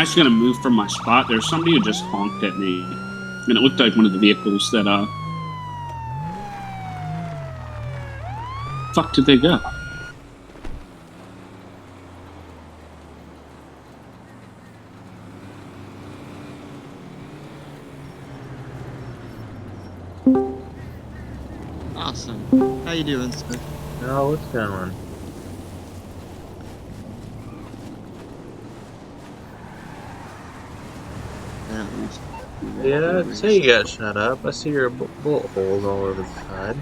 actually going to move from my spot. There's somebody who just honked at me. And it looked like one of the vehicles that, fuck did they go? Awesome. How you doing, sir? Oh, what's going on? Yeah, I'd say you got shut up. I see your bullet holes all over the side.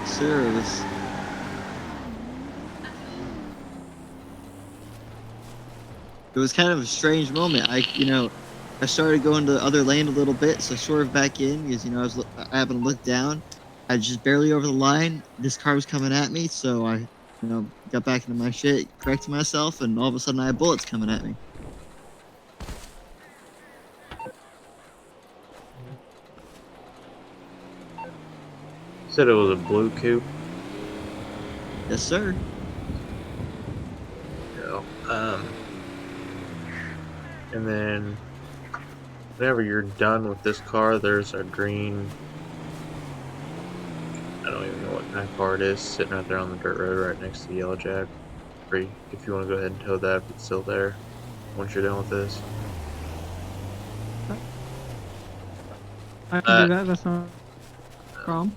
Sir, it was kind of a strange moment. I started going to the other lane a little bit, so swerved back in because, I happened to look down. I was just barely over the line. This car was coming at me, so I, got back into my shit, corrected myself, and all of a sudden I had bullets coming at me. You said it was a blue coupe? Yes, sir. Yeah. And then whenever you're done with this car, there's a green, I don't even know what kind of car it is, sitting right there on the dirt road right next to the yellow jack. Free, if you want to go ahead and tow that, if it's still there once you're done with this. I can do that, that's not a problem.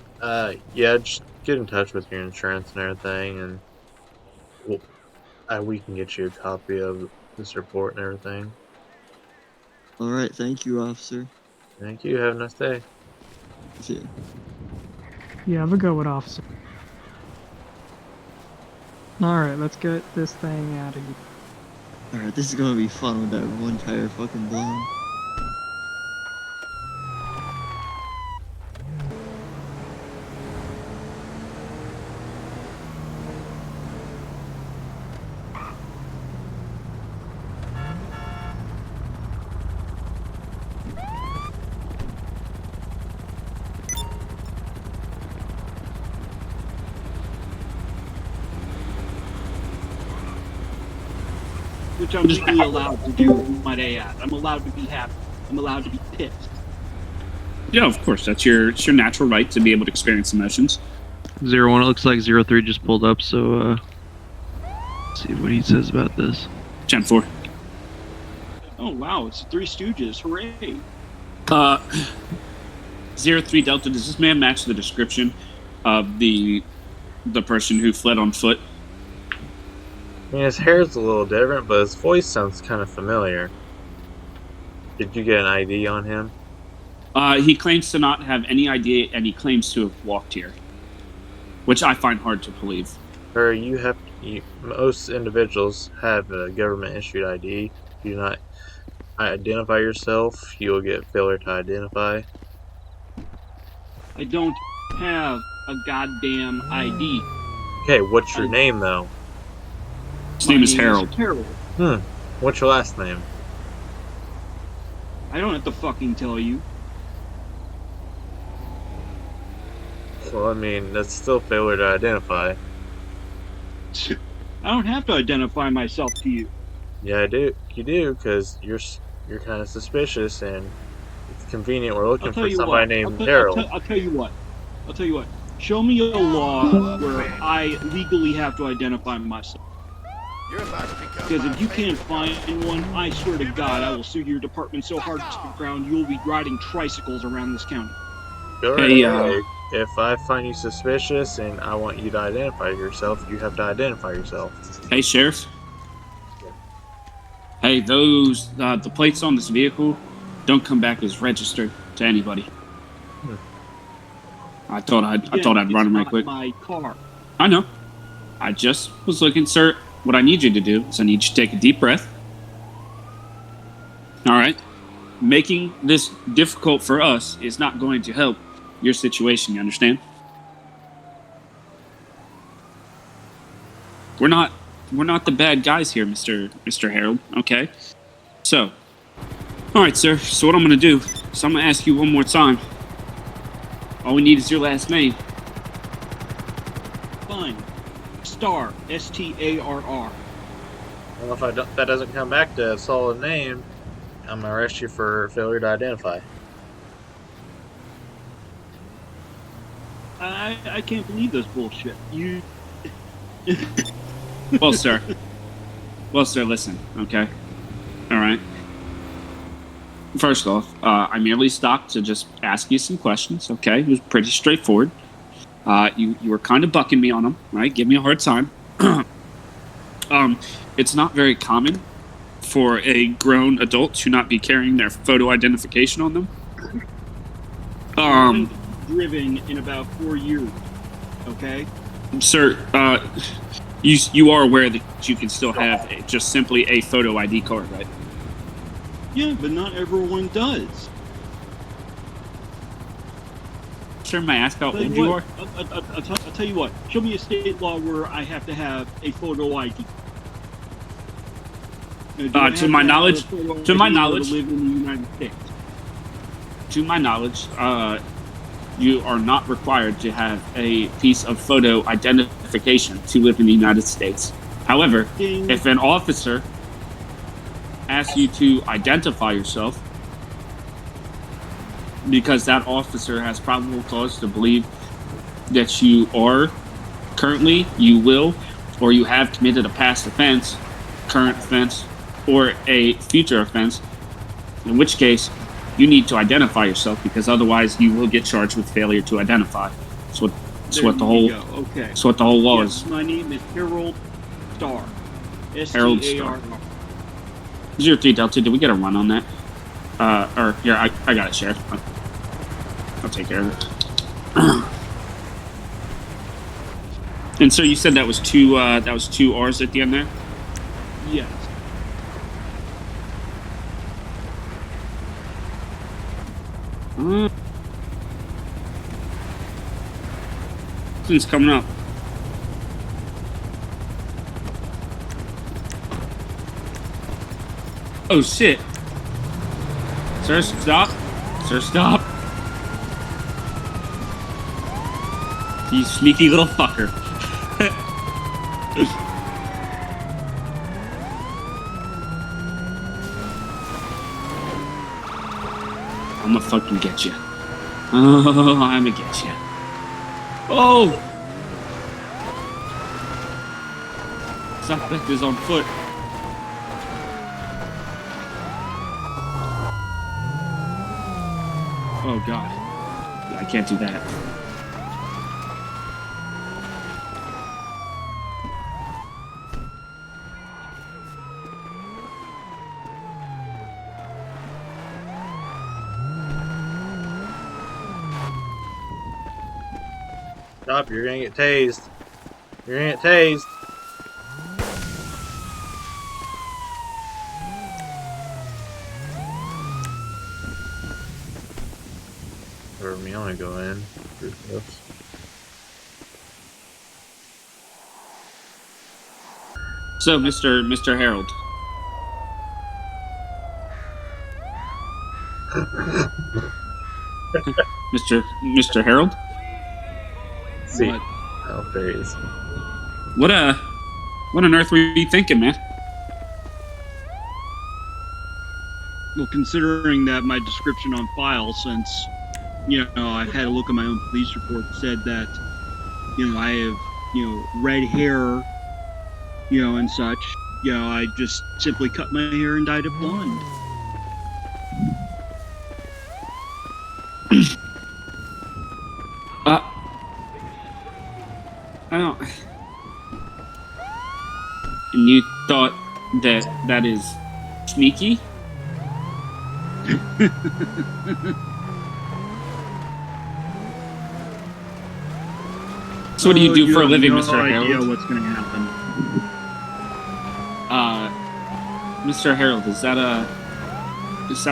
Yeah, just get in touch with your insurance and everything, and we can get you a copy of this report and everything. All right, thank you, officer. Thank you. Have a nice day. See ya. Yeah, have a good one, officer. Alright, let's get this thing out of here. All right, this is gonna be fun with that one tire fucking blown. Which I'm legally allowed to do my day at. I'm allowed to be happy. I'm allowed to be pissed. Yeah, of course. It's your natural right to be able to experience emotions. 01, it looks like 03 just pulled up, so let's see what he says about this. 10-4. Oh wow, it's the Three Stooges. Hooray. 03 Delta, does this man match the description of the person who fled on foot? I mean, his hair's a little different, but his voice sounds kind of familiar. Did you get an ID on him? He claims to not have any idea, and he claims to have walked here, which I find hard to believe. Or most individuals have a government-issued ID. If you do not identify yourself, you will get failure to identify. I don't have a goddamn ID. Okay, what's your name, though? His name is Harold. Harold. What's your last name? I don't have to fucking tell you. Well, I mean, that's still failure to identify. I don't have to identify myself to you. Yeah, I do. You do, because you're kind of suspicious, and it's convenient. We're looking for somebody named Harold. I'll tell you what. Show me a law where I legally have to identify myself. Because if you can't find one, I swear to God, I will sue your department so hard to the ground you'll be riding tricycles around this county. Hey, if I find you suspicious and I want you to identify yourself, you have to identify yourself. Hey, Sheriff. Hey, those the plates on this vehicle don't come back as registered to anybody. I thought I'd run them right quick. My car. I know. I just was looking, sir. What I need you to do is I need you to take a deep breath. All right? Making this difficult for us is not going to help your situation, you understand? We're not the bad guys here, Mr. Harold, okay? So, all right, sir. So what I'm going to do is I'm going to ask you one more time. All we need is your last name. Fine. Star. Starr. Well, if that doesn't come back to a solid name, I'm gonna arrest you for failure to identify. I can't believe this bullshit. You. Well, sir. Well, sir, listen, okay? All right. First off, I merely stopped to just ask you some questions, okay? It was pretty straightforward. You were kind of bucking me on them, right? Give me a hard time. It's not very common for a grown adult to not be carrying their photo identification on them. Driven in about 4 years, okay? Sir, you are aware that you can still have just simply a photo ID card, right? Yeah, but not everyone does. Sir, may I ask how old you are? I'll tell you what. Show me a state law where I have to have a photo ID. To my knowledge, live in the United States. To my knowledge, you are not required to have a piece of photo identification to live in the United States. However, if an officer asks you to identify yourself because that officer has probable cause to believe that you are currently, you will, or you have committed a past offense, current offense, or a future offense, in which case you need to identify yourself, because otherwise you will get charged with failure to identify. That's what the whole law is. My name is Harold Starr. Harold Starr. 03 Delta, did we get a run on that? Or here, I got it, Sheriff. I'll take care of it. And so you said that was two R's at the end there? Yes. Something's coming up. Oh shit. Sir, stop. Sir, stop. You sneaky little fucker. I'm gonna fucking get you. Oh, I'm gonna get you. Oh! Suspect is on foot. Oh god. Yeah, I can't do that. Stop, you're gonna get tased. You're gonna get tased. Or me, I wanna go in. So, Mr. Harold. Mr. Harold? See. Oh, there he is. What on earth were you thinking, man? Well, considering that my description on file, since, I've had a look at my own police report, said that, I have, red hair, and such, I just simply cut my hair and dyed it blonde. I don't... And you thought that is sneaky? So what do you do for a living, Mr. Harold? I have no idea what's going to happen. Mr. Harold, is that a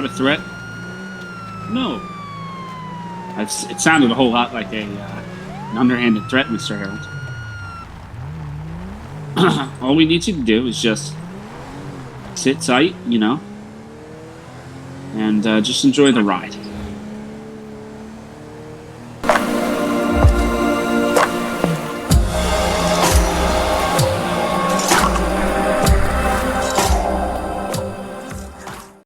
threat? No. It sounded a whole lot like an underhanded threat, Mr. Harold. All we need you to do is just sit tight, and just enjoy the ride.